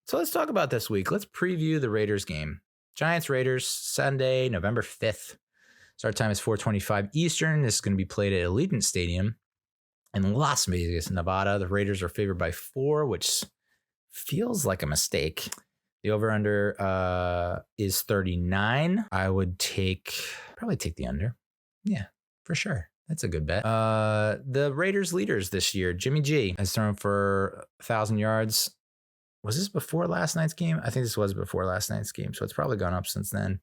So let's talk about this week. Let's preview the Raiders game. Giants-Raiders, Sunday, November 5th. Start time is 4:25 Eastern. This is going to be played at Allegiant Stadium in Las Vegas, Nevada. The Raiders are favored by 4, which feels like a mistake. The over-under is 39. I would probably take the under. Yeah, for sure. That's a good bet. The Raiders leaders this year, Jimmy G has thrown for 1,000 yards. Was this before last night's game? I think this was before last night's game, so it's probably gone up since then.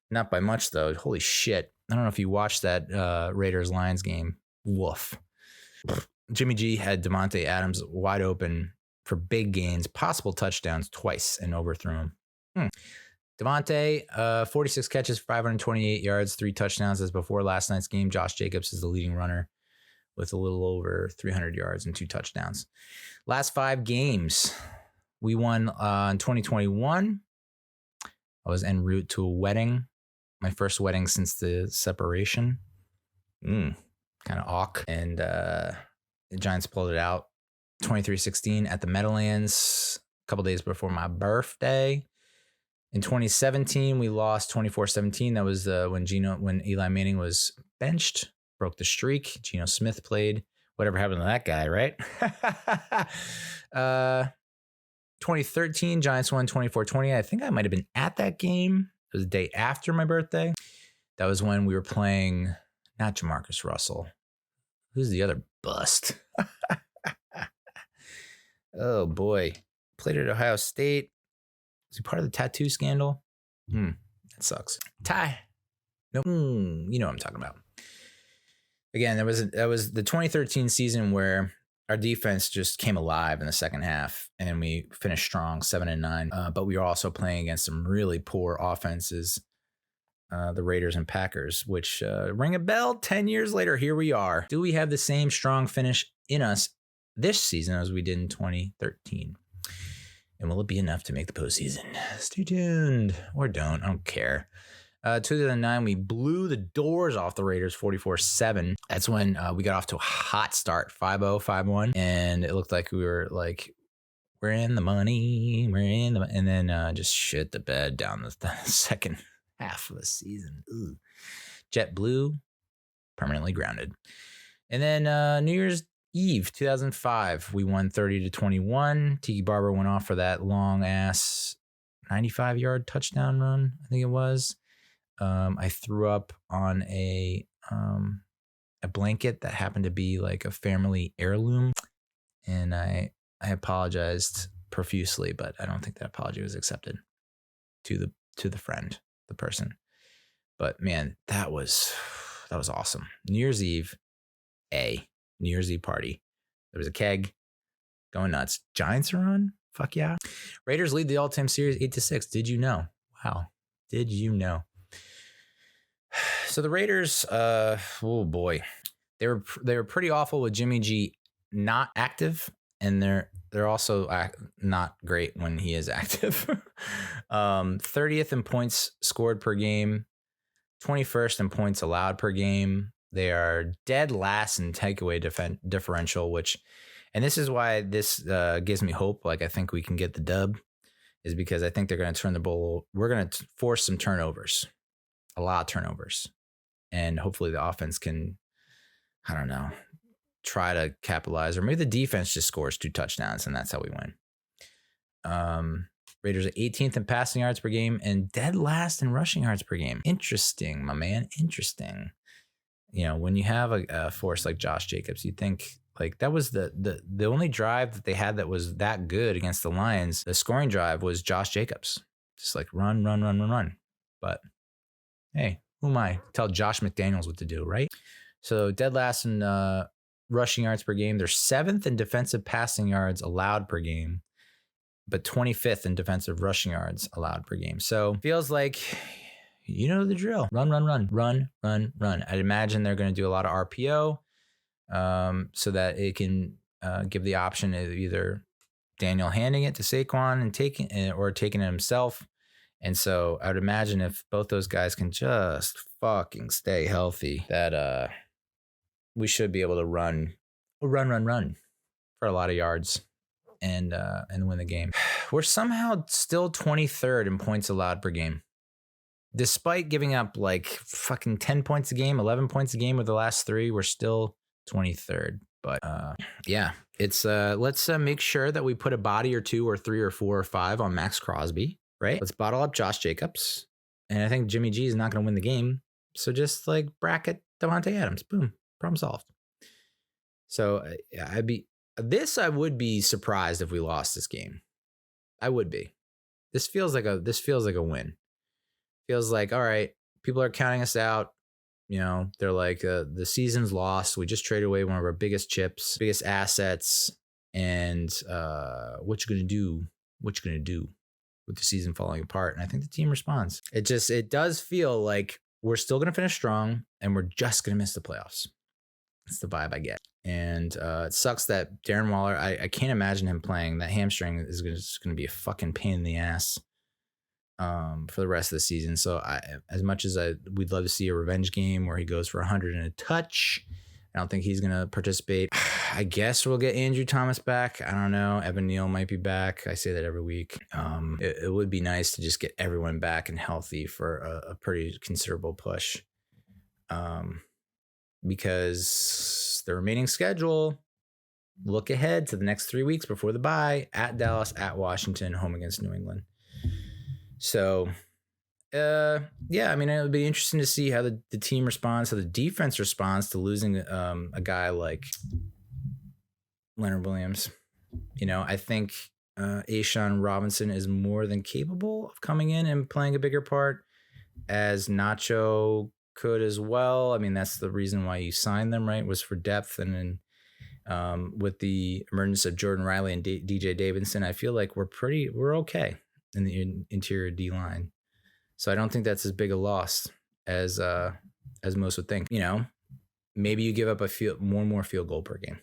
Not by much, though. Holy shit. I don't know if you watched that Raiders-Lions game. Woof. Jimmy G had Davante Adams wide open for big gains, possible touchdowns twice, and overthrew him. Davante, 46 catches, 528 yards, 3 touchdowns as before last night's game. Josh Jacobs is the leading runner with a little over 300 yards and 2 touchdowns. Last 5 games, we won in 2021. I was en route to a wedding. My first wedding since the separation. Kind of awk. And the Giants pulled it out 23-16 at the Meadowlands a couple days before my birthday. In 2017, we lost 24-17. That was when Eli Manning was benched, broke the streak. Geno Smith played. Whatever happened to that guy, right? 2013, Giants won 24-20. I think I might have been at that game. It was the day after my birthday. That was when we were playing, not Jamarcus Russell. Who's the other bust? Oh, boy. Played at Ohio State. Was he part of the tattoo scandal? That sucks. Ty. Nope. You know what I'm talking about. Again, that was the 2013 season where our defense just came alive in the second half, and we finished strong, 7-9. But we were also playing against some really poor offenses, the Raiders and Packers, which ring a bell. 10 years later, here we are. Do we have the same strong finish in us this season as we did in 2013? And will it be enough to make the postseason? Stay tuned. Or don't. I don't care. 2009, we blew the doors off the Raiders 44-7. That's when we got off to a hot start, 5-0, 5-1. And it looked like we were like, we're in the money. And then just shit the bed down the second half of the season. Ooh. JetBlue, permanently grounded. And then New Year's Eve, 2005, we won 30-21. Tiki Barber went off for that long-ass 95-yard touchdown run, I think it was. I threw up on a blanket that happened to be like a family heirloom, and I apologized profusely, but I don't think that apology was accepted to the friend, the person. But man, that was awesome. New Year's Eve, New Year's Eve party. There was a keg, going nuts. Giants are on. Fuck yeah. Raiders lead the all-time series 8-6. Did you know? Wow. Did you know? So the Raiders, oh boy, they were pretty awful with Jimmy G not active, and they're also not great when he is active. 30th in points scored per game, 21st in points allowed per game. They are dead last in takeaway differential, and this is why this gives me hope. Like, I think we can get the dub, is because I think they're going to turn the ball. We're going to force some turnovers, a lot of turnovers. And hopefully the offense can, I don't know, try to capitalize. Or maybe the defense just scores 2 touchdowns, and that's how we win. Raiders are 18th in passing yards per game and dead last in rushing yards per game. Interesting, my man. Interesting. You know, when you have a force like Josh Jacobs, you think like that was the only drive that they had that was that good against the Lions. The scoring drive was Josh Jacobs. Just like run. But hey, who am I? Tell Josh McDaniels what to do, right? So dead last in rushing yards per game. They're 7th in defensive passing yards allowed per game, but 25th in defensive rushing yards allowed per game. So feels like, you know the drill. Run. I'd imagine they're going to do a lot of RPO so that it can give the option of either Daniel handing it to Saquon and taking it himself. And so I would imagine if both those guys can just fucking stay healthy, that we should be able to run for a lot of yards. and win the game. We're somehow still 23rd in points allowed per game, despite giving up like fucking 10 points a game, 11 points a game with the last 3. We're still 23rd. But yeah, it's let's make sure that we put a body or 2 or 3 or 4 or 5 on Max Crosby, right? Let's bottle up Josh Jacobs. And I think Jimmy G is not going to win the game. So just like bracket Davante Adams. Boom. Problem solved. So I would be surprised if we lost this game. I would be. This feels like a win. Feels like, all right, people are counting us out. You know, they're like, the season's lost. We just traded away one of our biggest chips, biggest assets. And what you gonna do? What you gonna do with the season falling apart? And I think the team responds. It does feel like we're still gonna finish strong and we're just gonna miss the playoffs. That's the vibe I get. And it sucks that Darren Waller, I can't imagine him playing. That hamstring is just gonna be a fucking pain in the ass for the rest of the season. So as much as we'd love to see a revenge game where he goes for 100 and a touch, I don't think he's going to participate. I guess we'll get Andrew Thomas back. I don't know. Evan Neal might be back. I say that every week. It would be nice to just get everyone back and healthy for a pretty considerable push. Because the remaining schedule, look ahead to the next 3 weeks before the bye: at Dallas, at Washington, home against New England. So, yeah, I mean, it would be interesting to see how the team responds, how the defense responds to losing a guy like Leonard Williams. You know, I think A'Shawn Robinson is more than capable of coming in and playing a bigger part, as Nacho could as well. I mean, that's the reason why you signed them, right? Was for depth. And then with the emergence of Jordan Riley and DJ Davidson, I feel like we're okay in the interior D line. So I don't think that's as big a loss as most would think. You know, maybe you give up one more field goal per game.